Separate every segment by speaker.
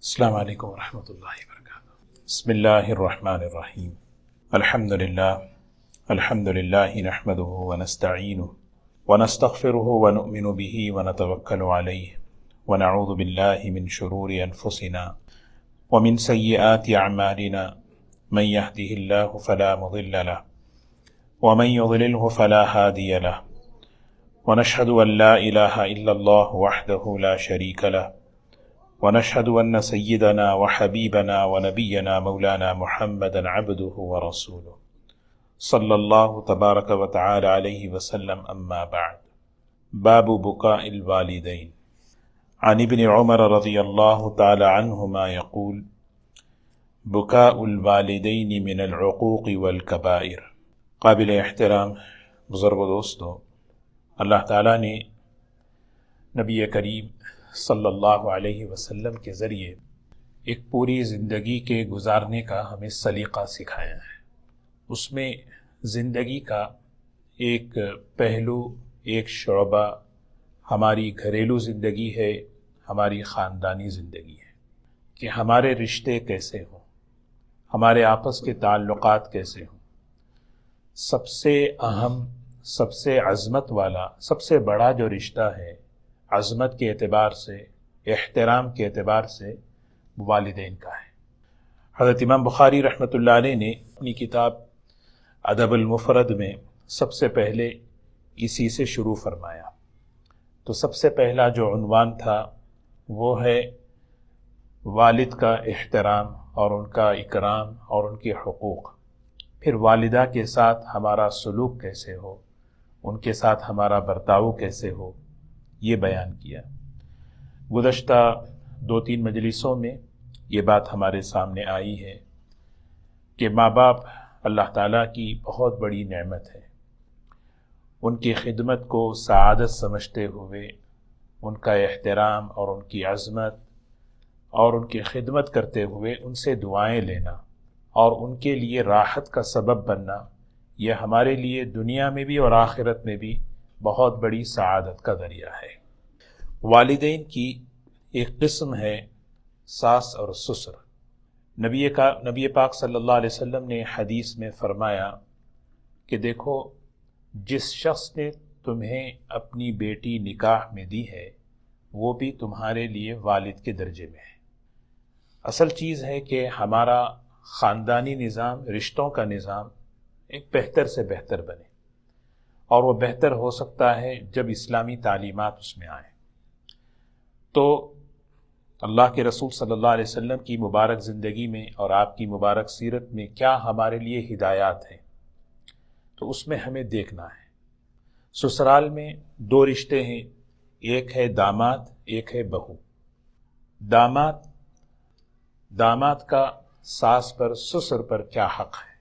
Speaker 1: السلام علیکم ورحمۃ اللہ وبرکاتہ۔ بسم اللہ الرحمن الرحیم۔ الحمد للہ نحمده ونستعینه ونستغفره ونؤمن به ونتوکل علیہ ونعوذ باللہ من شرور انفسنا ومن سیئات اعمالنا من يهده اللہ فلا مضل له ومن يضلله فلا هادی له ونشهد ان لا الہ الا اللہ وحده لا شریک له ونشهد أن سيدنا وحبيبنا ونبينا مولانا محمدا عبده ورسوله صلى الله تبارك وتعالى عليه وسلم أما بعد۔ باب بكاء الوالدين۔ عن ابن عمر رضي الله تعالى عنهما يقول: بكاء الوالدين من العقوق والكبائر۔ قابل احترام بزرگ و دوستو، اللہ تعالیٰ نے نبی کریم صلی اللہ علیہ وسلم کے ذریعے ایک پوری زندگی کے گزارنے کا ہمیں سلیقہ سکھایا ہے۔ اس میں زندگی کا ایک پہلو، ایک شعبہ ہماری گھریلو زندگی ہے، ہماری خاندانی زندگی ہے کہ ہمارے رشتے کیسے ہوں، ہمارے آپس کے تعلقات کیسے ہوں۔ سب سے اہم، سب سے عظمت والا، سب سے بڑا جو رشتہ ہے عظمت کے اعتبار سے، احترام کے اعتبار سے، والدین کا ہے۔ حضرت امام بخاری رحمۃ اللہ علیہ نے اپنی کتاب ادب المفرد میں سب سے پہلے اسی سے شروع فرمایا۔ تو سب سے پہلا جو عنوان تھا وہ ہے والد کا احترام اور ان کا اکرام اور ان کے حقوق۔ پھر والدہ کے ساتھ ہمارا سلوک کیسے ہو، ان کے ساتھ ہمارا برتاؤ کیسے ہو، یہ بیان کیا۔ گزشتہ 2-3 مجلسوں میں یہ بات ہمارے سامنے آئی ہے کہ ماں باپ اللہ تعالیٰ کی بہت بڑی نعمت ہے۔ ان کی خدمت کو سعادت سمجھتے ہوئے ان کا احترام اور ان کی عظمت اور ان کی خدمت کرتے ہوئے ان سے دعائیں لینا اور ان کے لیے راحت کا سبب بننا، یہ ہمارے لیے دنیا میں بھی اور آخرت میں بھی بہت بڑی سعادت کا ذریعہ ہے۔ والدین کی ایک قسم ہے ساس اور سسر۔ نبی پاک صلی اللہ علیہ وسلم نے حدیث میں فرمایا کہ دیکھو، جس شخص نے تمہیں اپنی بیٹی نکاح میں دی ہے وہ بھی تمہارے لیے والد کے درجے میں ہے۔ اصل چیز ہے کہ ہمارا خاندانی نظام، رشتوں کا نظام ایک بہتر سے بہتر بنے، اور وہ بہتر ہو سکتا ہے جب اسلامی تعلیمات اس میں آئیں۔ تو اللہ کے رسول صلی اللہ علیہ وسلم کی مبارک زندگی میں اور آپ کی مبارک سیرت میں کیا ہمارے لیے ہدایات ہیں، تو اس میں ہمیں دیکھنا ہے۔ سسرال میں 2 رشتے ہیں، ایک ہے داماد، ایک ہے بہو۔ داماد کا ساس پر، سسر پر کیا حق ہے؟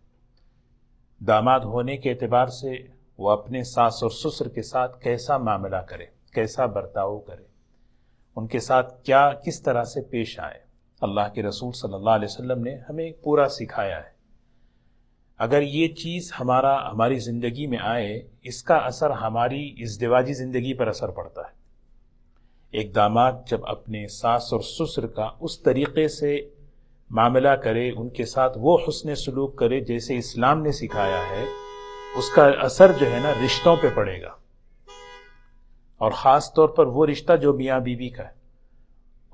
Speaker 1: داماد ہونے کے اعتبار سے وہ اپنے ساس اور سسر کے ساتھ کیسا معاملہ کرے، کیسا برتاؤ کرے، ان کے ساتھ کس طرح سے پیش آئے۔ اللہ کے رسول صلی اللہ علیہ وسلم نے ہمیں پورا سکھایا ہے۔ اگر یہ چیز ہماری زندگی میں آئے، اس کا اثر ہماری ازدواجی زندگی پر اثر پڑتا ہے۔ ایک داماد جب اپنے ساس اور سسر کا اس طریقے سے معاملہ کرے، ان کے ساتھ وہ حسن سلوک کرے جیسے اسلام نے سکھایا ہے، اس کا اثر جو ہے نا رشتوں پہ پڑے گا، اور خاص طور پر وہ رشتہ جو میاں بیوی کا ہے،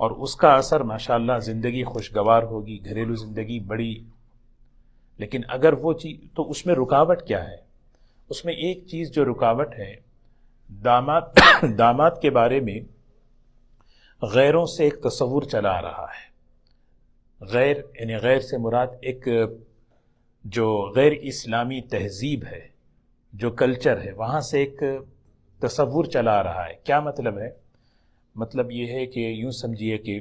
Speaker 1: اور اس کا اثر ماشاءاللہ زندگی خوشگوار ہوگی، گھریلو زندگی بڑی۔ لیکن اگر وہ چیز، تو اس میں رکاوٹ کیا ہے؟ اس میں ایک چیز جو رکاوٹ ہے، داماد کے بارے میں غیروں سے ایک تصور چلا آ رہا ہے۔ غیر سے مراد ایک جو غیر اسلامی تہذیب ہے، جو کلچر ہے، وہاں سے ایک تصور چلا آ رہا ہے۔ کیا مطلب ہے؟ مطلب یہ ہے کہ یوں سمجھیے کہ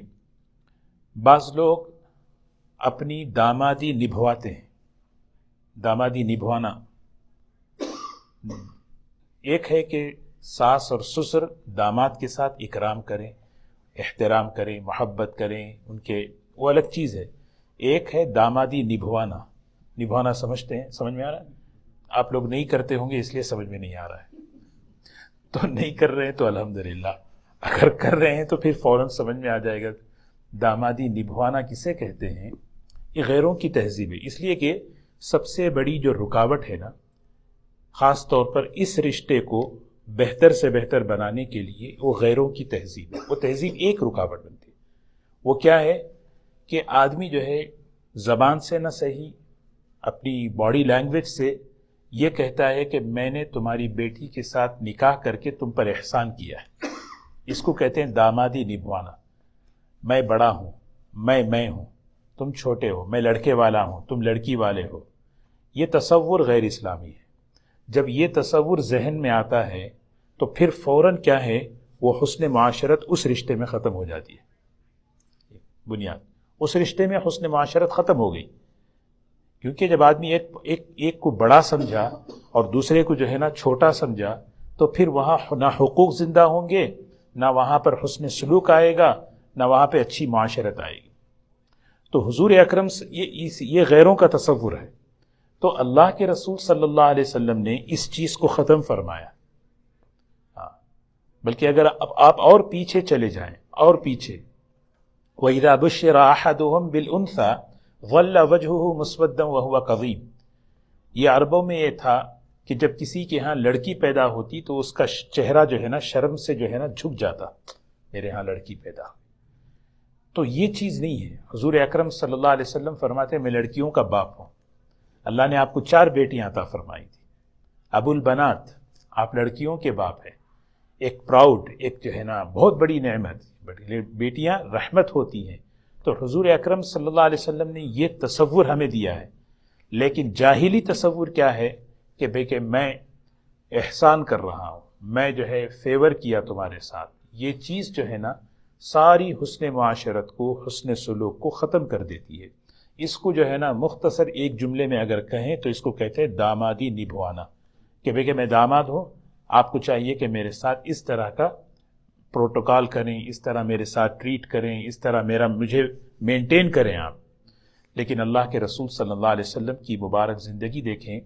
Speaker 1: بعض لوگ اپنی دامادی نبھواتے ہیں۔ دامادی نبھوانا ایک ہے کہ ساس اور سسر داماد کے ساتھ اکرام کریں، احترام کریں، محبت کریں، ان کے، وہ الگ چیز ہے۔ ایک ہے دامادی نبھوانا سمجھتے ہیں، سمجھ میں آ رہا ہے؟ آپ لوگ نہیں کرتے ہوں گے اس لیے سمجھ میں نہیں آ رہا ہے، تو نہیں کر رہے ہیں تو الحمدللہ، اگر کر رہے ہیں تو پھر فوراً سمجھ میں آ جائے گا دامادی نبھانا کسے کہتے ہیں؟ یہ غیروں کی تہذیب ہے، اس لیے کہ سب سے بڑی جو رکاوٹ ہے نا، خاص طور پر اس رشتے کو بہتر سے بہتر بنانے کے لیے، وہ غیروں کی تہذیب ہے۔ وہ تہذیب ایک رکاوٹ بنتی ہے، وہ کیا ہے کہ آدمی جو ہے زبان سے نہ صحیح، اپنی باڈی لینگویج سے یہ کہتا ہے کہ میں نے تمہاری بیٹی کے ساتھ نکاح کر کے تم پر احسان کیا ہے، اس کو کہتے ہیں دامادی نبھانا۔ میں بڑا ہوں، میں ہوں، تم چھوٹے ہو، میں لڑکے والا ہوں، تم لڑکی والے ہو۔ یہ تصور غیر اسلامی ہے۔ جب یہ تصور ذہن میں آتا ہے تو پھر فوراً کیا ہے، وہ حسن معاشرت اس رشتے میں ختم ہو جاتی ہے۔ بنیاد اس رشتے میں حسن معاشرت ختم ہو گئی، کیونکہ جب آدمی ایک کو بڑا سمجھا اور دوسرے کو جو ہے نا چھوٹا سمجھا، تو پھر وہاں نہ حقوق زندہ ہوں گے، نہ وہاں پر حسن سلوک آئے گا، نہ وہاں پہ اچھی معاشرت آئے گی۔ تو حضور اکرم یہ غیروں کا تصور ہے، تو اللہ کے رسول صلی اللہ علیہ وسلم نے اس چیز کو ختم فرمایا۔ بلکہ اگر اب آپ اور پیچھے چلے جائیں، اور پیچھے، وَإِذَا بُشِّرَ أَحَدُهُمْ بِالْأُنثَىٰ ظَلَّ وَجْهُهُ مُسْوَدًّا وَهُوَ كَظِيمٌ۔ یہ عربوں میں یہ تھا کہ جب کسی کے ہاں لڑکی پیدا ہوتی تو اس کا چہرہ جو ہے نا شرم سے جو ہے نا جھک جاتا، میرے ہاں لڑکی پیدا۔ تو یہ چیز نہیں ہے۔ حضور اکرم صلی اللہ علیہ وسلم فرماتے ہیں میں لڑکیوں کا باپ ہوں۔ اللہ نے آپ کو 4 بیٹیاں عطا فرمائی تھی، ابو البنات، آپ لڑکیوں کے باپ ہیں۔ ایک پراؤڈ، ایک جو ہے نا بہت بڑی نعمت، بیٹیاں رحمت ہوتی ہیں۔ تو حضور اکرم صلی اللہ علیہ وسلم نے یہ تصور ہمیں دیا ہے، لیکن جاہلی تصور کیا ہے کہ بھئی کہ میں احسان کر رہا ہوں، میں جو ہے فیور کیا تمہارے ساتھ۔ یہ چیز جو ہے نا ساری حسن معاشرت کو، حسن سلوک کو ختم کر دیتی ہے۔ اس کو جو ہے نا مختصر ایک جملے میں اگر کہیں تو اس کو کہتے ہیں دامادی نبھانا، کہ بھئی کہ میں داماد ہوں، آپ کو چاہیے کہ میرے ساتھ اس طرح کا پروٹوکال کریں، اس طرح میرے ساتھ ٹریٹ کریں، اس طرح مجھے مینٹین کریں آپ۔ لیکن اللہ کے رسول صلی اللہ علیہ وسلم کی مبارک زندگی دیکھیں،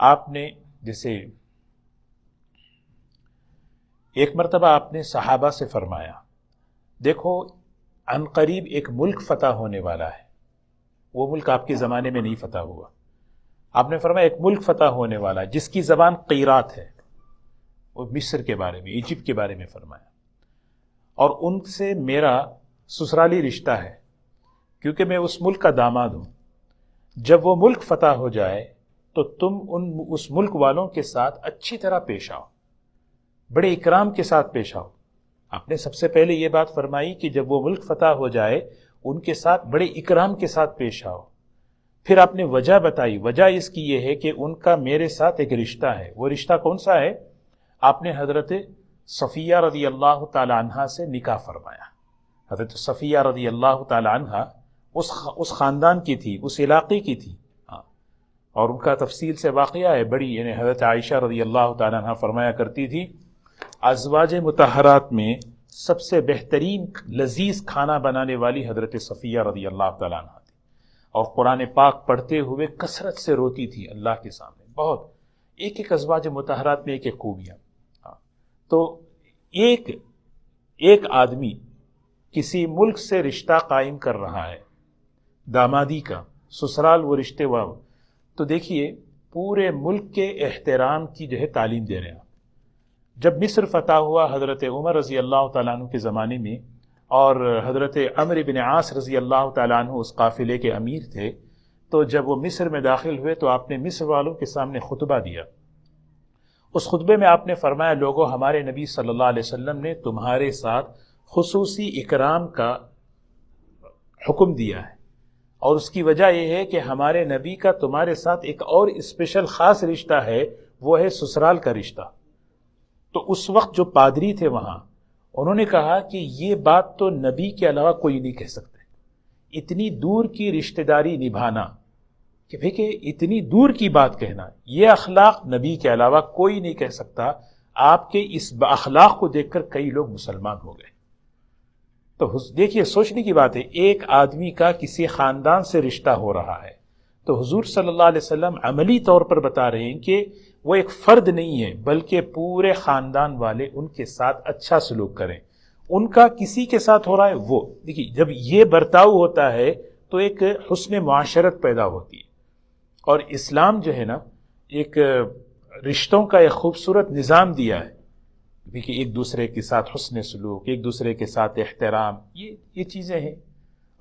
Speaker 1: آپ نے جیسے ایک مرتبہ آپ نے صحابہ سے فرمایا، دیکھو عن قریب ایک ملک فتح ہونے والا ہے، وہ ملک آپ کے زمانے میں نہیں فتح ہوا۔ آپ نے فرمایا ایک ملک فتح ہونے والا ہے جس کی زبان قیرات ہے، وہ مصر کے بارے میں، ایجپٹ کے بارے میں فرمایا، اور ان سے میرا سسرالی رشتہ ہے کیونکہ میں اس ملک کا داماد ہوں۔ جب وہ ملک فتح ہو جائے تو تم اس ملک والوں کے ساتھ اچھی طرح پیش آؤ، بڑے اکرام کے ساتھ پیش آؤ۔ آپ نے سب سے پہلے یہ بات فرمائی کہ جب وہ ملک فتح ہو جائے ان کے ساتھ بڑے اکرام کے ساتھ پیش آؤ۔ پھر آپ نے وجہ بتائی، وجہ اس کی یہ ہے کہ ان کا میرے ساتھ ایک رشتہ ہے۔ وہ رشتہ کون سا ہے؟ آپ نے حضرت صفیہ رضی اللہ تعالی عنہ سے نکاح فرمایا۔ حضرت صفیہ رضی اللہ تعالی عنہ اس خاندان کی تھی، اس علاقے کی تھی، اور ان کا تفصیل سے واقعہ ہے بڑی، یعنی حضرت عائشہ رضی اللہ تعالی عنہ فرمایا کرتی تھی ازواج مطہرات میں سب سے بہترین لذیذ کھانا بنانے والی حضرت صفیہ رضی اللہ تعالی عنہ تھی، اور قرآن پاک پڑھتے ہوئے کثرت سے روتی تھی اللہ کے سامنے، بہت ایک ازواج مطہرات میں ایک خوبیاں۔ تو ایک آدمی کسی ملک سے رشتہ قائم کر رہا ہے دامادی کا، سسرال وہ رشتے تو دیکھیے پورے ملک کے احترام کی جو ہے تعلیم دے رہے ہیں۔ جب مصر فتح ہوا حضرت عمر رضی اللہ تعالیٰ عنہ کے زمانے میں، اور حضرت عمرو بن عاص رضی اللہ تعالیٰ عنہ اس قافلے کے امیر تھے، تو جب وہ مصر میں داخل ہوئے تو آپ نے مصر والوں کے سامنے خطبہ دیا۔ اس خطبے میں آپ نے فرمایا، لوگوں ہمارے نبی صلی اللہ علیہ وسلم نے تمہارے ساتھ خصوصی اکرام کا حکم دیا ہے، اور اس کی وجہ یہ ہے کہ ہمارے نبی کا تمہارے ساتھ ایک اور اسپیشل خاص رشتہ ہے، وہ ہے سسرال کا رشتہ۔ تو اس وقت جو پادری تھے وہاں، انہوں نے کہا کہ یہ بات تو نبی کے علاوہ کوئی نہیں کہہ سکتے، اتنی دور کی رشتہ داری نبھانا، کہ بھئی کہ اتنی دور کی بات کہنا، یہ اخلاق نبی کے علاوہ کوئی نہیں کہہ سکتا۔ آپ کے اس اخلاق کو دیکھ کر کئی لوگ مسلمان ہو گئے۔ تو دیکھیے سوچنے کی بات ہے، ایک آدمی کا کسی خاندان سے رشتہ ہو رہا ہے، تو حضور صلی اللہ علیہ وسلم عملی طور پر بتا رہے ہیں کہ وہ ایک فرد نہیں ہے، بلکہ پورے خاندان والے ان کے ساتھ اچھا سلوک کریں، ان کا کسی کے ساتھ ہو رہا ہے وہ دیکھیے، جب یہ برتاؤ ہوتا ہے تو ایک حسن معاشرت پیدا ہوتی ہے، اور اسلام جو ہے نا ایک رشتوں کا ایک خوبصورت نظام دیا ہے، دیکھیے ایک دوسرے کے ساتھ حسن سلوک، ایک دوسرے کے ساتھ احترام، یہ چیزیں ہیں۔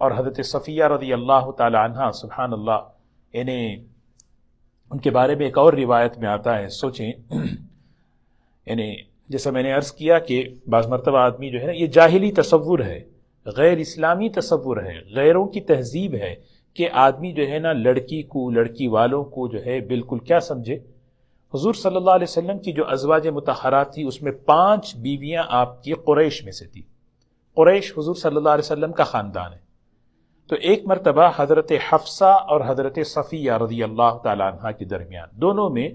Speaker 1: اور حضرت صفیہ رضی اللہ تعالی عنہ، سبحان اللہ، یعنی ان کے بارے میں ایک اور روایت میں آتا ہے، سوچیں، یعنی جیسا میں نے عرض کیا کہ بعض مرتبہ آدمی جو ہے نا، یہ جاہلی تصور ہے، غیر اسلامی تصور ہے، غیروں کی تہذیب ہے کہ آدمی جو ہے نا لڑکی کو، لڑکی والوں کو جو ہے بالکل کیا سمجھے۔ حضور صلی اللہ علیہ وسلم کی جو ازواج مطہرات تھی اس میں 5 بیویاں آپ کی قریش میں سے تھی۔ قریش حضور صلی اللہ علیہ وسلم کا خاندان ہے۔ تو ایک مرتبہ حضرت حفصہ اور حضرت صفیہ رضی اللہ تعالی عنہ کے درمیان دونوں میں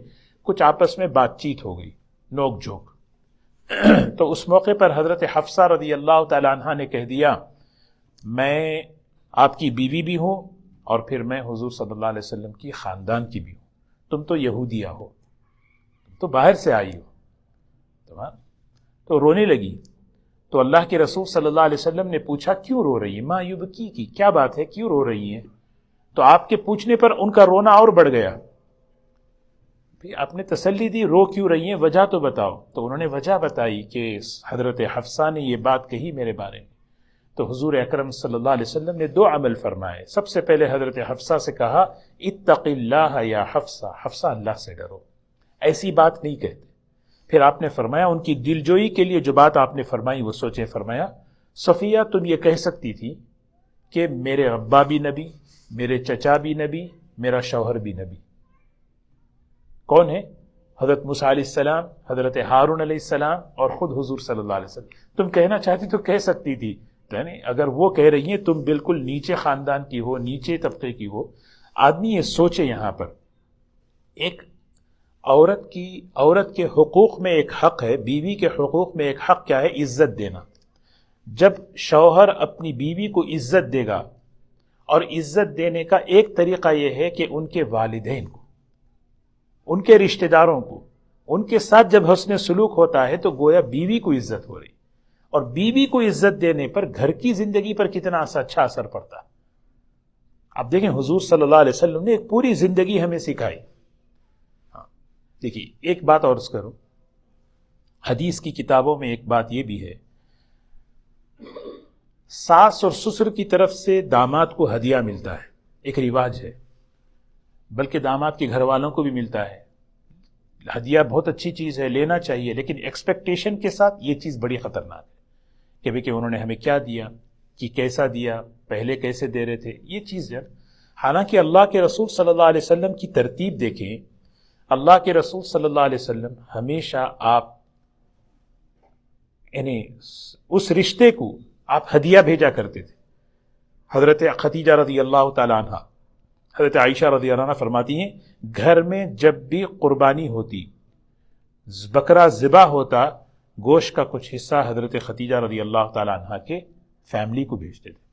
Speaker 1: کچھ آپس میں بات چیت ہو گئی، نوک جھوک۔ تو اس موقع پر حضرت حفصہ رضی اللہ تعالی عنہ نے کہہ دیا، میں آپ کی بیوی بھی ہوں اور پھر میں حضور صلی اللہ علیہ وسلم کی خاندان کی بھی ہوں، تم تو یہودیہ ہو، تم تو باہر سے آئی ہو۔ تو رونے لگی۔ تو اللہ کے رسول صلی اللہ علیہ وسلم نے پوچھا، کیوں رو رہی ہے؟ ما یبکی کی، کیا بات ہے، کیوں رو رہی ہیں؟ تو آپ کے پوچھنے پر ان کا رونا اور بڑھ گیا۔ آپ نے تسلی دی، رو کیوں رہی ہیں، وجہ تو بتاؤ۔ تو انہوں نے وجہ بتائی کہ حضرت حفصہ نے یہ بات کہی میرے بارے میں۔ تو حضور اکرم صلی اللہ علیہ وسلم نے 2 عمل فرمائے۔ سب سے پہلے حضرت حفصہ سے کہا، اتق اللہ یا حفصہ، حفصہ اللہ سے ڈرو، ایسی بات نہیں کہتے۔ پھر آپ نے فرمایا، ان کی دلجوئی کے لیے جو بات آپ نے فرمائی وہ سوچیں، فرمایا صفیہ تم یہ کہہ سکتی تھی کہ میرے ابا بھی نبی، میرے چچا بھی نبی، میرا شوہر بھی نبی۔ کون ہے؟ حضرت موسیٰ علیہ السلام، حضرت ہارون علیہ السلام اور خود حضور صلی اللہ علیہ وسلم۔ تم کہنا چاہتی تو کہہ سکتی تھی، یعنی اگر وہ کہہ رہی ہیں تم بالکل نیچے خاندان کی ہو، نیچے طبقے کی ہو۔ آدمی یہ سوچے یہاں پر، ایک عورت کے حقوق میں ایک حق ہے، بیوی کے حقوق میں ایک حق کیا ہے؟ عزت دینا۔ جب شوہر اپنی بیوی کو عزت دے گا، اور عزت دینے کا ایک طریقہ یہ ہے کہ ان کے والدین کو، ان کے رشتہ داروں کو، ان کے ساتھ جب حسن سلوک ہوتا ہے تو گویا بیوی کو عزت ہو رہی، اور بیوی کو عزت دینے پر گھر کی زندگی پر کتنا اچھا اثر پڑتا ہے۔ آپ دیکھیں حضور صلی اللہ علیہ وسلم نے ایک پوری زندگی ہمیں سکھائی۔ دیکھیے ایک بات اور عرض کروں، حدیث کی کتابوں میں ایک بات یہ بھی ہے، ساس اور سسر کی طرف سے داماد کو ہدیہ ملتا ہے، ایک رواج ہے، بلکہ داماد کے گھر والوں کو بھی ملتا ہے۔ ہدیہ بہت اچھی چیز ہے، لینا چاہیے، لیکن ایکسپیکٹیشن کے ساتھ یہ چیز بڑی خطرناک ہے کہ انہوں نے ہمیں کیا دیا، کہ کیسا دیا، پہلے کیسے دے رہے تھے، یہ چیز ہے۔ حالانکہ اللہ کے رسول صلی اللہ علیہ وسلم کی ترتیب دیکھیں، اللہ کے رسول صلی اللہ علیہ وسلم ہمیشہ آپ یعنی اس رشتے کو آپ ہدیہ بھیجا کرتے تھے۔ حضرت خدیجہ رضی اللہ تعالی عنہ، حضرت عائشہ رضی اللہ عنہ فرماتی ہیں، گھر میں جب بھی قربانی ہوتی، بکرا ذبح ہوتا، گوشت کا کچھ حصہ حضرت خدیجہ رضی اللہ تعالی عنہ کے فیملی کو بھیجتے تھے۔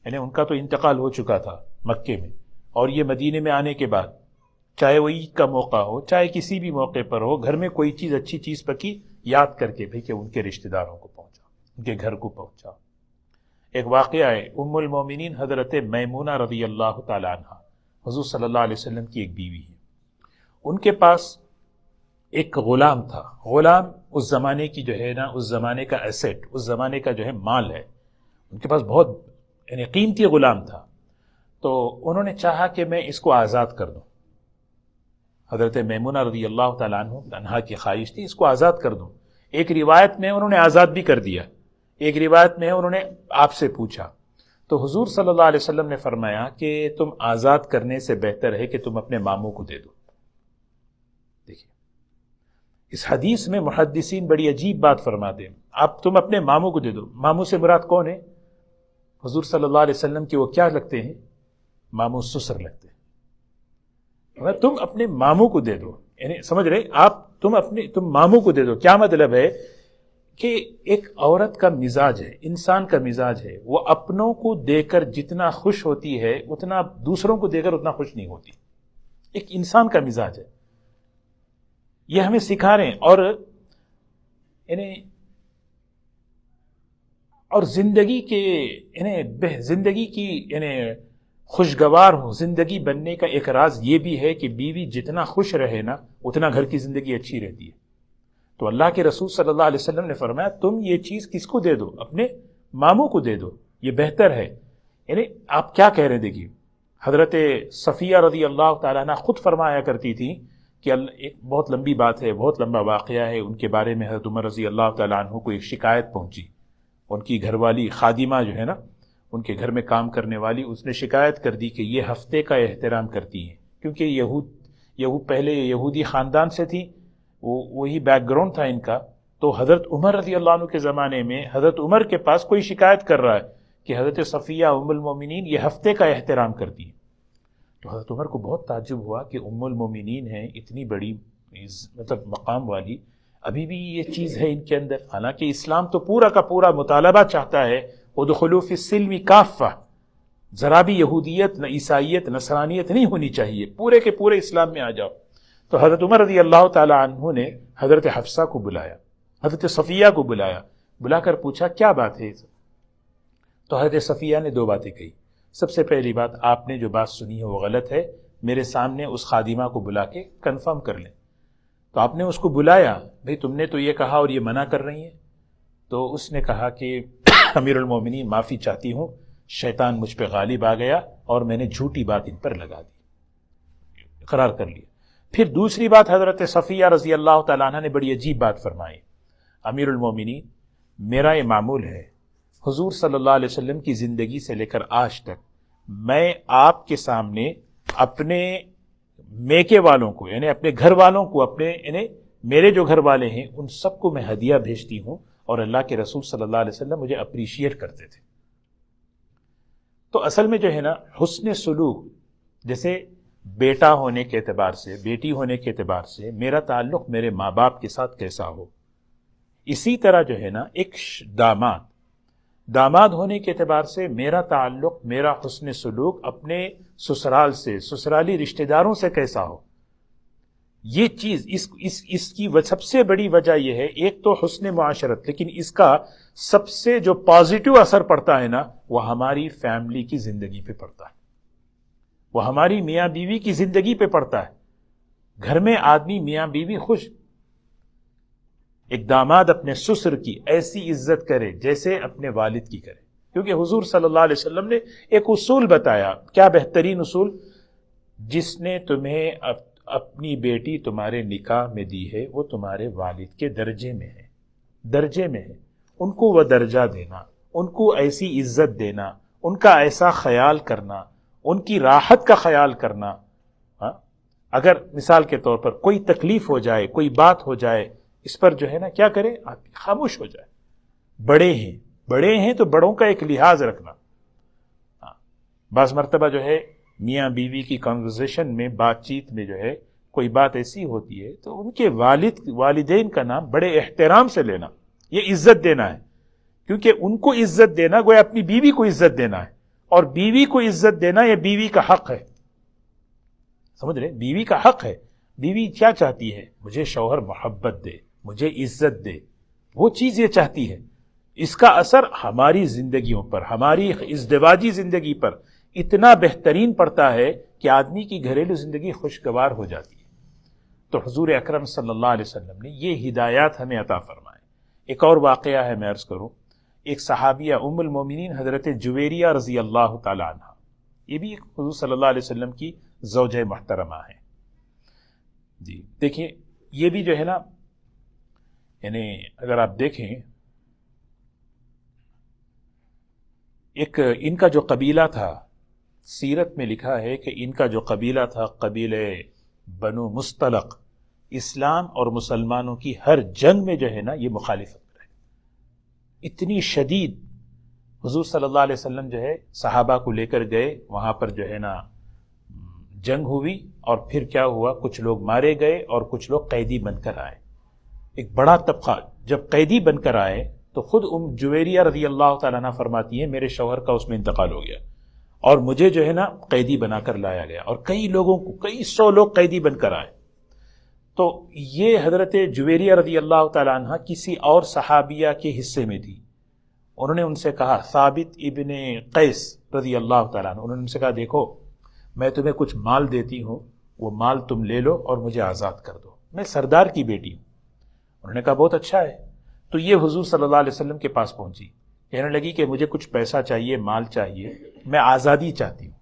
Speaker 1: یعنی ان کا تو انتقال ہو چکا تھا مکے میں، اور یہ مدینے میں آنے کے بعد چاہے وہ عید کا موقع ہو، چاہے کسی بھی موقع پر ہو، گھر میں کوئی چیز اچھی چیز پکی، یاد کر کے بھئی کہ ان کے رشتہ داروں کو پہنچا، ان کے گھر کو پہنچا۔ ایک واقعہ ہے، ام المومنین حضرت میمونہ رضی اللہ تعالی عنہ، حضور صلی اللہ علیہ وسلم کی ایک بیوی ہے، ان کے پاس ایک غلام تھا۔ غلام اس زمانے کی جو ہے نا، اس زمانے کا ایسٹ، اس زمانے کا جو ہے مال ہے، ان کے پاس بہت یعنی قیمتی غلام تھا۔ تو انہوں نے چاہا کہ میں اس کو آزاد کر دوں۔ حضرت میمونہ رضی اللہ تعالیٰ عنہ کی خواہش تھی اس کو آزاد کر دوں۔ ایک روایت میں انہوں نے آزاد بھی کر دیا، ایک روایت میں انہوں نے آپ سے پوچھا۔ تو حضور صلی اللہ علیہ وسلم نے فرمایا کہ تم آزاد کرنے سے بہتر ہے کہ تم اپنے ماموں کو دے دو۔ دیکھیے اس حدیث میں محدثین بڑی عجیب بات فرماتے ہیں، آپ تم اپنے ماموں کو دے دو۔ ماموں سے مراد کون ہے؟ حضور صلی اللہ علیہ وسلم کے وہ کیا لگتے ہیں؟ ماموں سسر لگتے ہیں۔ تم اپنے ماموں کو دے دو، یعنی سمجھ رہے آپ، تم ماموں کو دے دو۔ کیا مطلب ہے کہ ایک عورت کا مزاج ہے، انسان کا مزاج ہے، وہ اپنوں کو دے کر جتنا خوش ہوتی ہے اتنا دوسروں کو دے کر اتنا خوش نہیں ہوتی۔ ایک انسان کا مزاج ہے، یہ ہمیں سکھا رہے ہیں۔ اور یعنی اور زندگی کے زندگی کی خوشگوار ہو زندگی بننے کا ایک راز یہ بھی ہے کہ بیوی جتنا خوش رہے نا اتنا گھر کی زندگی اچھی رہتی ہے. تو اللہ کے رسول صلی اللہ علیہ وسلم نے فرمایا تم یہ چیز کس کو دے دو؟ اپنے ماموں کو دے دو، یہ بہتر ہے. آپ کیا کہہ رہے ہیں؟ دیکھیے حضرت صفیہ رضی اللہ تعالیٰ عنہ خود فرمایا کرتی تھی کہ ایک بہت لمبی بات ہے، بہت لمبا واقعہ ہے ان کے بارے میں. حضرت عمر رضی اللہ تعالیٰ عنہ کو ایک شکایت پہنچی. ان کی گھر والی خادمہ جو ہے نا، ان کے گھر میں کام کرنے والی، اس نے شکایت کر دی کہ یہ ہفتے کا احترام کرتی ہیں. کیونکہ یہود پہلے یہودی خاندان سے تھی، وہی بیک گراؤنڈ تھا ان کا. تو حضرت عمر رضی اللہ عنہ کے زمانے میں حضرت عمر کے پاس کوئی شکایت کر رہا ہے کہ حضرت صفیہ ام المومنین یہ ہفتے کا احترام کرتی ہیں. تو حضرت عمر کو بہت تعجب ہوا کہ ام المومنین ہیں، اتنی بڑی مقام والی، ابھی بھی یہ چیز ہے ان کے اندر. حالانکہ اسلام تو پورا کا پورا مطالبہ چاہتا ہے ادخلوا فی السلم کافہ، ذرا بھی یہودیت، عیسائیت، نصرانیت نہیں ہونی چاہیے، پورے کے پورے اسلام میں آ جاؤ. تو حضرت عمر رضی اللہ تعالی عنہ نے حضرت حفصہ کو بلایا، حضرت صفیہ کو بلایا، بلا کر پوچھا کیا بات ہے؟ تو حضرت صفیہ نے 2 باتیں کہی. سب سے پہلی بات، آپ نے جو بات سنی ہے وہ غلط ہے، میرے سامنے اس خادمہ کو بلا کے کنفرم کر لیں. تو آپ نے اس کو بلایا، بھئی تم نے تو یہ کہا اور یہ منع کر رہی ہیں. تو اس نے کہا کہ امیر المومنین معافی چاہتی ہوں، شیطان مجھ پہ غالب آ گیا اور میں نے جھوٹی بات ان پر لگا دی، اقرار کر لیا. پھر دوسری بات، حضرت صفیہ رضی اللہ تعالیٰ عنہ نے بڑی عجیب بات فرمائی. امیر المومنین، میرا یہ معمول ہے حضور صلی اللہ علیہ وسلم کی زندگی سے لے کر آج تک میں آپ کے سامنے اپنے میکے والوں کو، اپنے گھر والوں کو، میرے جو گھر والے ہیں ان سب کو میں ہدیہ بھیجتی ہوں، اور اللہ کے رسول صلی اللہ علیہ وسلم مجھے اپریشیٹ کرتے تھے. تو اصل میں جو ہے نا حسن سلوک، جیسے بیٹا ہونے کے اعتبار سے، بیٹی ہونے کے اعتبار سے میرا تعلق میرے ماں باپ کے ساتھ کیسا ہو، اسی طرح جو ہے نا ایک داماد ہونے کے اعتبار سے میرا تعلق، میرا حسن سلوک اپنے سسرال سے، سسرالی رشتہ داروں سے کیسا ہو. یہ چیز اس کی سب سے بڑی وجہ یہ ہے، ایک تو حسن معاشرت، لیکن اس کا سب سے جو پازیٹو اثر پڑتا ہے نا وہ ہماری فیملی کی زندگی پہ پڑتا ہے، وہ ہماری میاں بیوی کی زندگی پہ پڑتا ہے. گھر میں آدمی میاں بیوی خوش، ایک داماد اپنے سسر کی ایسی عزت کرے جیسے اپنے والد کی کرے. کیونکہ حضور صلی اللہ علیہ وسلم نے ایک اصول بتایا، کیا بہترین اصول، جس نے تمہیں اپنی بیٹی تمہارے نکاح میں دی ہے وہ تمہارے والد کے درجے میں ہے، ان کو وہ درجہ دینا، ان کو ایسی عزت دینا، ان کا ایسا خیال کرنا، ان کی راحت کا خیال کرنا. اگر مثال کے طور پر کوئی تکلیف ہو جائے، کوئی بات ہو جائے، اس پر جو ہے نا کیا کرے، آپ خاموش ہو جائے. بڑے ہیں تو بڑوں کا ایک لحاظ رکھنا. بعض مرتبہ جو ہے میاں بیوی کی کنورزیشن میں، بات چیت میں جو ہے کوئی بات ایسی ہوتی ہے تو ان کے والدین کا نام بڑے احترام سے لینا، یہ عزت دینا ہے. کیونکہ ان کو عزت دینا گویا اپنی بیوی کو عزت دینا ہے، اور بیوی کو عزت دینا یہ بیوی کا حق ہے. سمجھ رہے؟ بیوی کا حق ہے. بیوی کیا چاہتی ہے؟ مجھے شوہر محبت دے، مجھے عزت دے، وہ چیز یہ چاہتی ہے. اس کا اثر ہماری زندگیوں پر، ہماری ازدواجی زندگی پر اتنا بہترین پڑتا ہے کہ آدمی کی گھریلو زندگی خوشگوار ہو جاتی ہے. تو حضور اکرم صلی اللہ علیہ وسلم نے یہ ہدایات ہمیں عطا فرمائے. ایک اور واقعہ ہے، میں عرض کروں، ایک صحابیہ ام المومنین حضرت جویریہ رضی اللہ تعالی عنہ، یہ بھی حضور صلی اللہ علیہ وسلم کی زوجہ محترمہ ہے. جی دیکھیں، یہ بھی جو ہے نا، یعنی اگر آپ دیکھیں، ایک ان کا جو قبیلہ تھا، سیرت میں لکھا ہے کہ ان کا جو قبیلہ تھا، قبیلہ بنو مستلق، اسلام اور مسلمانوں کی ہر جنگ میں جو ہے نا یہ مخالفت رہے. اتنی شدید حضور صلی اللہ علیہ وسلم جو ہے صحابہ کو لے کر گئے، وہاں پر جو ہے نا جنگ ہوئی، اور پھر کیا ہوا، کچھ لوگ مارے گئے اور کچھ لوگ قیدی بن کر آئے. ایک بڑا طبقہ جب قیدی بن کر آئے تو خود ام جویریہ رضی اللہ تعالیٰ عنہ فرماتی ہیں میرے شوہر کا اس میں انتقال ہو گیا اور مجھے جو ہے نا قیدی بنا کر لایا گیا، اور کئی لوگوں کو، کئی 100 لوگ قیدی بن کر آئے. تو یہ حضرت جویریہ رضی اللہ تعالیٰ عنہ کسی اور صحابیہ کے حصے میں تھی. انہوں نے ان سے کہا، ثابت ابن قیس رضی اللہ تعالیٰ عنہ، انہوں نے ان سے کہا دیکھو میں تمہیں کچھ مال دیتی ہوں، وہ مال تم لے لو اور مجھے آزاد کر دو، میں سردار کی بیٹی ہوں۔ انہوں نے کہا بہت اچھا ہے۔ تو یہ حضور صلی اللہ علیہ وسلم کے پاس پہنچی، کہنے لگی کہ مجھے کچھ پیسہ چاہیے، مال چاہیے، میں آزادی چاہتی ہوں،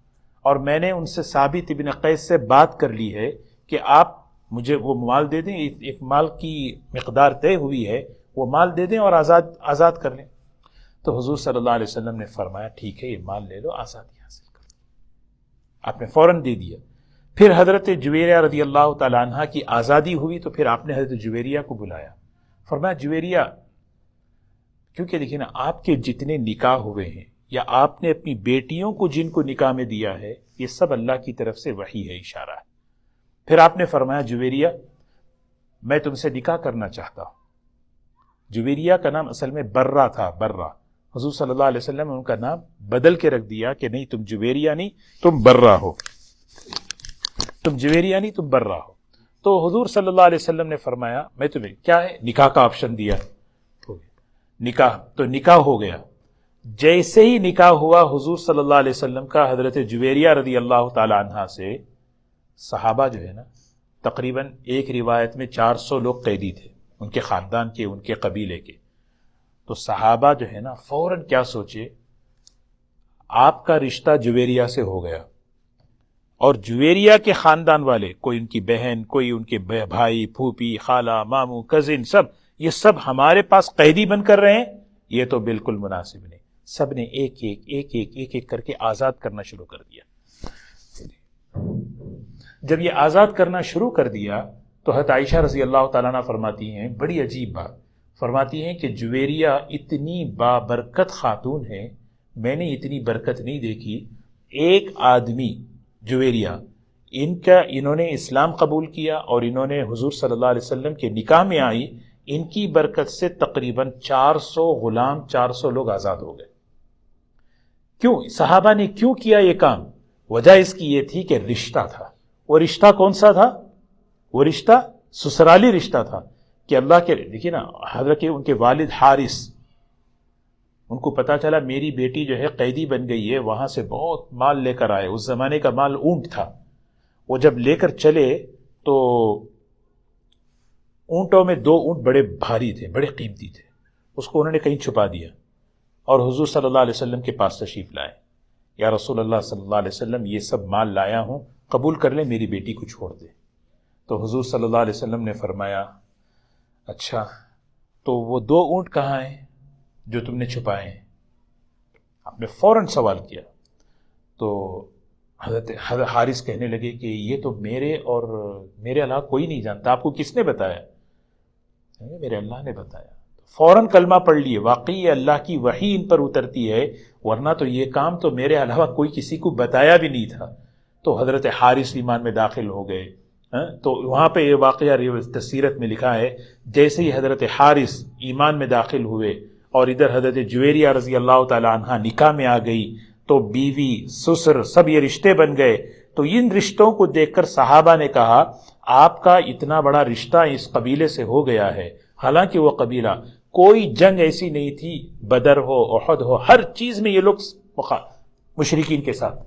Speaker 1: اور میں نے ان سے ثابت ابن قیس سے بات کر لی ہے کہ آپ مجھے وہ مال دے دیں، ایک مال کی مقدار طے ہوئی ہے، وہ مال دے دیں اور آزاد کر لیں۔ تو حضور صلی اللہ علیہ وسلم نے فرمایا ٹھیک ہے، یہ مال لے لو، آزادی حاصل کر لو۔ آپ نے فوراً دے دیا۔ پھر حضرت جویریہ رضی اللہ تعالیٰ عنہ کی آزادی ہوئی تو پھر آپ نے حضرت جویریہ کو بلایا، فرمایا جویریہ، کیونکہ دیکھیں نا آپ کے جتنے نکاح ہوئے ہیں یا آپ نے اپنی بیٹیوں کو جن کو نکاح میں دیا ہے، یہ سب اللہ کی طرف سے وحی ہے، اشارہ ہے۔ پھر آپ نے فرمایا جویریہ میں تم سے نکاح کرنا چاہتا ہوں۔ جویریہ کا نام اصل میں برہ تھا، برہ۔ حضور صلی اللہ علیہ وسلم نے ان کا نام بدل کے رکھ دیا کہ نہیں تم جویریہ نہیں، تم برہ ہو، تم جویریہ نہیں، تم برہ ہو۔ تو حضور صلی اللہ علیہ وسلم نے فرمایا میں تمہیں کیا ہے، نکاح کا آپشن دیا، ہو گیا نکاح، تو نکاح ہو گیا۔ جیسے ہی نکاح ہوا حضور صلی اللہ علیہ وسلم کا حضرت جویریہ رضی اللہ تعالی عنہ سے صحابہ جو ہے نا، تقریباً ایک روایت میں 400 لوگ قیدی تھے، ان کے خاندان کے، ان کے قبیلے کے۔ تو صحابہ جو ہے نا فوراً کیا سوچے، آپ کا رشتہ جویریہ سے ہو گیا، اور جویریہ کے خاندان والے، کوئی ان کی بہن، کوئی ان کے بھائی، پھوپھی، خالہ، ماموں، کزن، سب یہ سب ہمارے پاس قیدی بن کر رہے ہیں، یہ تو بالکل مناسب نہیں۔ سب نے ایک ایک کر کے آزاد کرنا شروع کر دیا۔ جب یہ آزاد کرنا شروع کر دیا تو حضرت عائشہ رضی اللہ تعالیٰ عنہ فرماتی ہیں، بڑی عجیب بات فرماتی ہیں کہ جویریہ اتنی بابرکت خاتون ہے، میں نے اتنی برکت نہیں دیکھی۔ ایک آدمی جویریہ، انہوں نے اسلام قبول کیا اور انہوں نے حضور صلی اللہ علیہ وسلم کے نکاح میں آئی، ان کی برکت سے تقریباً 400 غلام، 400 لوگ آزاد ہو گئے۔ کیوں؟ صحابہ نے کیوں کیا یہ کام؟ وجہ اس کی یہ تھی کہ رشتہ تھا۔ وہ رشتہ کون سا تھا؟ وہ رشتہ سسرالی رشتہ تھا کہ اللہ کے، دیکھیے نا حضرت ان کے والد حارث، ان کو پتا چلا میری بیٹی جو ہے قیدی بن گئی ہے، وہاں سے بہت مال لے کر آئے۔ اس زمانے کا مال اونٹ تھا، وہ جب لے کر چلے تو اونٹوں میں 2 اونٹ بڑے بھاری تھے، بڑے قیمتی تھے، اس کو انہوں نے کہیں چھپا دیا اور حضور صلی اللہ علیہ وسلم کے پاس تشریف لائے۔ یا رسول اللہ صلی اللہ علیہ وسلم، یہ سب مال لایا ہوں، قبول کر لیں، میری بیٹی کو چھوڑ دے۔ تو حضور صلی اللہ علیہ وسلم نے فرمایا اچھا تو وہ 2 اونٹ کہاں ہیں جو تم نے چھپائے ہیں؟ آپ نے فوراً سوال کیا۔ تو حضرت حارث کہنے لگے کہ یہ تو میرے علاوہ کوئی نہیں جانتا، آپ کو کس نے بتایا؟ میرے اللہ نے بتایا۔ فوراً کلمہ پڑھ لیے، واقعی یہ اللہ کی وحی ان پر اترتی ہے، ورنہ تو یہ کام تو میرے علاوہ کوئی کسی کو بتایا بھی نہیں تھا۔ تو حضرت حارث ایمان میں داخل ہو گئے۔ تو وہاں پہ یہ واقعہ سیرت میں لکھا ہے، جیسے ہی حضرت حارث ایمان میں داخل ہوئے اور ادھر حضرت جویریہ رضی اللہ تعالی عنہ نکاح میں آ گئی، تو بیوی، سسر، سب یہ رشتے بن گئے۔ تو ان رشتوں کو دیکھ کر صحابہ نے کہا آپ کا اتنا بڑا رشتہ اس قبیلے سے ہو گیا ہے، حالانکہ وہ قبیلہ کوئی جنگ ایسی نہیں تھی، بدر ہو، احد ہو، ہر چیز میں یہ لوگ مشرکین کے ساتھ،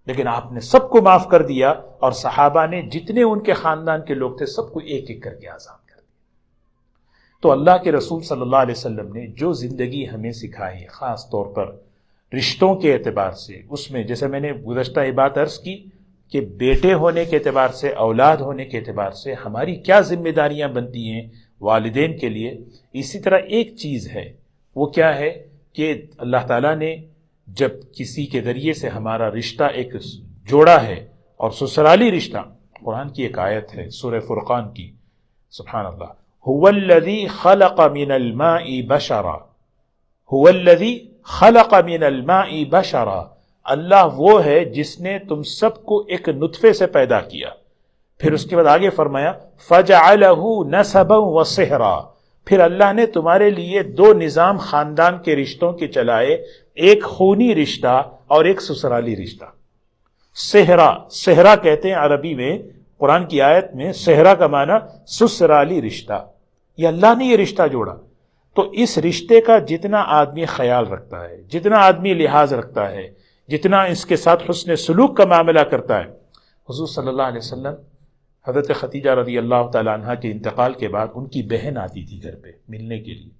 Speaker 1: لیکن آپ نے سب کو معاف کر دیا، اور صحابہ نے جتنے ان کے خاندان کے لوگ تھے سب کو ایک ایک کر کے آزاد کر دیا۔ تو اللہ کے رسول صلی اللہ علیہ وسلم نے جو زندگی ہمیں سکھائی، خاص طور پر رشتوں کے اعتبار سے، اس میں جیسے میں نے گزشتہ یہ بات عرض کی کہ بیٹے ہونے کے اعتبار سے، اولاد ہونے کے اعتبار سے ہماری کیا ذمہ داریاں بنتی ہیں والدین کے لیے، اسی طرح ایک چیز ہے، وہ کیا ہے کہ اللہ تعالیٰ نے جب کسی کے ذریعے سے ہمارا رشتہ ایک جوڑا ہے، اور سسرالی رشتہ، قرآن کی ایک آیت ہے سورہ فرقان کی، سبحان اللہ، هو الذی خلق من الماء بشرا، هو الذی خلق من الماء بشرا، اللہ وہ ہے جس نے تم سب کو ایک نطفے سے پیدا کیا۔ پھر اس کے بعد آگے فرمایا فَجَعَلَهُ نَسَبًا وَصِهْرًا، پھر اللہ نے تمہارے لیے 2 نظام خاندان کے رشتوں کے چلائے، ایک خونی رشتہ اور ایک سسرالی رشتہ۔ صہرا کہتے ہیں عربی میں، قرآن کی آیت میں صہرا کا معنی سسرالی رشتہ، یہ اللہ نے یہ رشتہ جوڑا۔ تو اس رشتے کا جتنا آدمی خیال رکھتا ہے، جتنا آدمی لحاظ رکھتا ہے، جتنا اس کے ساتھ حسن سلوک کا معاملہ کرتا ہے، حضور صلی اللہ علیہ وسلم حضرت خدیجہ رضی اللہ تعالیٰ عنہ کے انتقال کے بعد ان کی بہن آتی تھی گھر پہ ملنے کے لیے،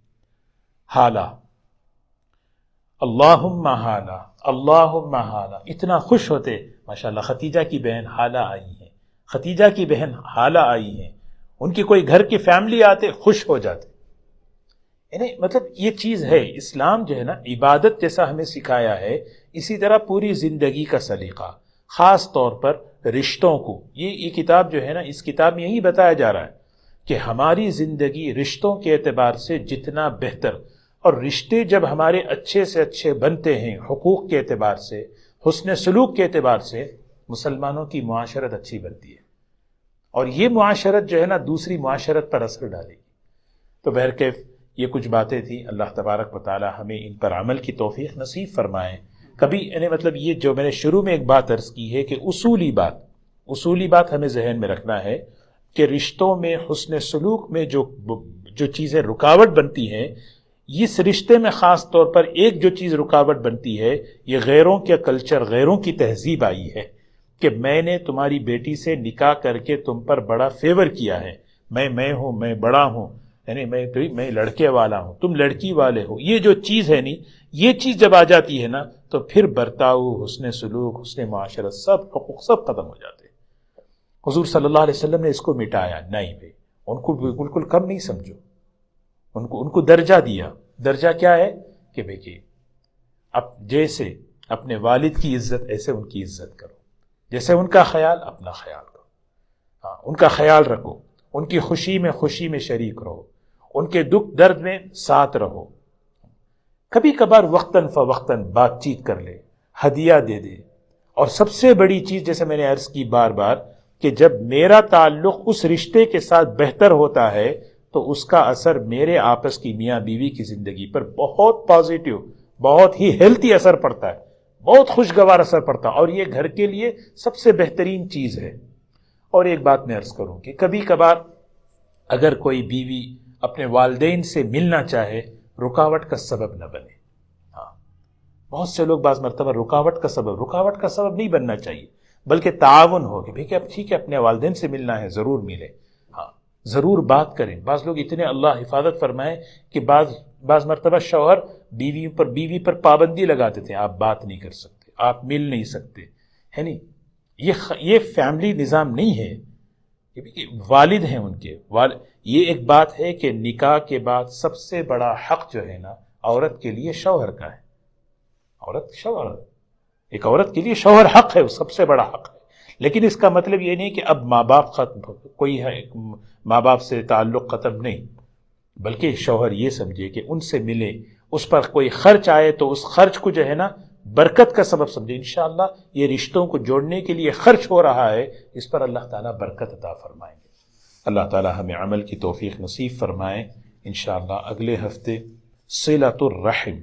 Speaker 1: حالہ، اللہم حالہ، اللہم حالہ، اتنا خوش ہوتے، ماشاءاللہ خدیجہ کی بہن حالہ آئی ہیں، خدیجہ کی بہن حالہ آئی ہیں، ان کی کوئی گھر کی فیملی آتے خوش ہو جاتے. یعنی مطلب یہ چیز ہے، اسلام جو ہے نا عبادت جیسا ہمیں سکھایا ہے، اسی طرح پوری زندگی کا سلیقہ، خاص طور پر رشتوں کو. یہ کتاب جو ہے نا، اس کتاب میں یہی بتایا جا رہا ہے کہ ہماری زندگی رشتوں کے اعتبار سے جتنا بہتر، اور رشتے جب ہمارے اچھے سے اچھے بنتے ہیں حقوق کے اعتبار سے، حسن سلوک کے اعتبار سے، مسلمانوں کی معاشرت اچھی بنتی ہے، اور یہ معاشرت جو ہے نا دوسری معاشرت پر اثر ڈالے گی. تو بہرکیف یہ کچھ باتیں تھیں، اللہ تبارک و تعالی ہمیں ان پر عمل کی توفیق نصیب فرمائے. کبھی یعنی مطلب یہ جو میں نے شروع میں ایک بات عرض کی ہے کہ اصولی بات ہمیں ذہن میں رکھنا ہے کہ رشتوں میں حسن سلوک میں جو چیزیں رکاوٹ بنتی ہیں، اس رشتے میں خاص طور پر ایک جو چیز رکاوٹ بنتی ہے، یہ غیروں کے کلچر، غیروں کی تہذیب آئی ہے کہ میں نے تمہاری بیٹی سے نکاح کر کے تم پر بڑا فیور کیا ہے، میں ہوں، میں بڑا ہوں، یعنی میں لڑکے والا ہوں، تم لڑکی والے ہو. یہ جو چیز ہے نہیں، یہ چیز جب آ جاتی ہے نا تو پھر برتاؤ، حسن سلوک، حسن معاشرت، سب حقوق سب ختم ہو جاتے ہیں. حضور صلی اللہ علیہ وسلم نے اس کو مٹایا نہیں بھائی، ان کو بالکل کم نہیں سمجھو، ان کو درجہ دیا. درجہ کیا ہے کہ بھائی اب جیسے اپنے والد کی عزت ایسے ان کی عزت کرو، جیسے ان کا خیال اپنا خیال کرو. ہاں، ان کا خیال رکھو، ان کی خوشی میں شریک رہو، ان کے دکھ درد میں ساتھ رہو. کبھی کبھار وقتاً فوقتاً بات چیت کر لے، ہدیہ دے دے. اور سب سے بڑی چیز جیسے میں نے عرض کی بار بار کہ جب میرا تعلق اس رشتے کے ساتھ بہتر ہوتا ہے تو اس کا اثر میرے آپس کی میاں بیوی کی زندگی پر بہت پازیٹیو، بہت ہی ہیلتھی اثر پڑتا ہے، بہت خوشگوار اثر پڑتا ہے، اور یہ گھر کے لیے سب سے بہترین چیز ہے. اور ایک بات میں عرض کروں کہ کبھی کبھار اگر کوئی بیوی اپنے والدین سے ملنا چاہے، رکاوٹ کا سبب نہ بنے. ہاں، بہت سے لوگ بعض مرتبہ رکاوٹ کا سبب نہیں بننا چاہیے، بلکہ تعاون ہو کہ بھئی اب ٹھیک ہے اپنے والدین سے ملنا ہے، ضرور ملے. ہاں، ضرور بات کریں. بعض لوگ اتنے، اللہ حفاظت فرمائے، کہ بعض مرتبہ شوہر بیوی پر پابندی لگا دیتے ہیں، آپ بات نہیں کر سکتے، آپ مل نہیں سکتے، ہے نہیں. یہ فیملی نظام نہیں ہے. والد ہیں ان کے یہ ایک بات ہے کہ نکاح کے بعد سب سے بڑا حق جو ہے نا عورت کے لیے شوہر کا ہے. ایک عورت کے لیے شوہر حق ہے، وہ سب سے بڑا حق ہے. لیکن اس کا مطلب یہ نہیں کہ اب ماں باپ ختم، کوئی ہے ماں باپ سے تعلق ختم نہیں، بلکہ شوہر یہ سمجھے کہ ان سے ملے، اس پر کوئی خرچ آئے تو اس خرچ کو جو ہے نا برکت کا سبب سمجھے. انشاءاللہ یہ رشتوں کو جوڑنے کے لیے خرچ ہو رہا ہے، اس پر اللہ تعالیٰ برکت عطا فرمائیں گے. اللہ تعالیٰ ہمیں عمل کی توفیق نصیب فرمائے. انشاءاللہ اگلے ہفتے صلۃ الرحم،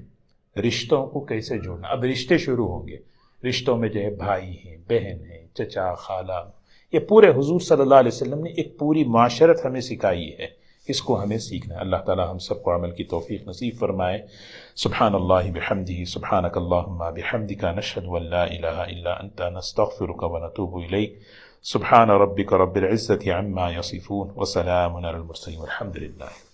Speaker 1: رشتوں کو کیسے جوڑنا. اب رشتے شروع ہوں گے، رشتوں میں جو ہے بھائی ہیں، بہن ہیں، چچا، خالہ، یہ پورے حضور صلی اللہ علیہ وسلم نے ایک پوری معاشرت ہمیں سکھائی ہے، اس کو ہمیں سیکھنا ہے. اللہ تعالیٰ ہم سب کو عمل کی توفیق نصیب فرمائے. سبحان اللہ بحمدہ، سبحانک اللہم بحمدک، نشہد ان لا الہ الا انت، نستغفرک ونتوب الیک. سبحان ربک رب العزة عما یصفون، وسلام علی المرسلین، والحمد للہ.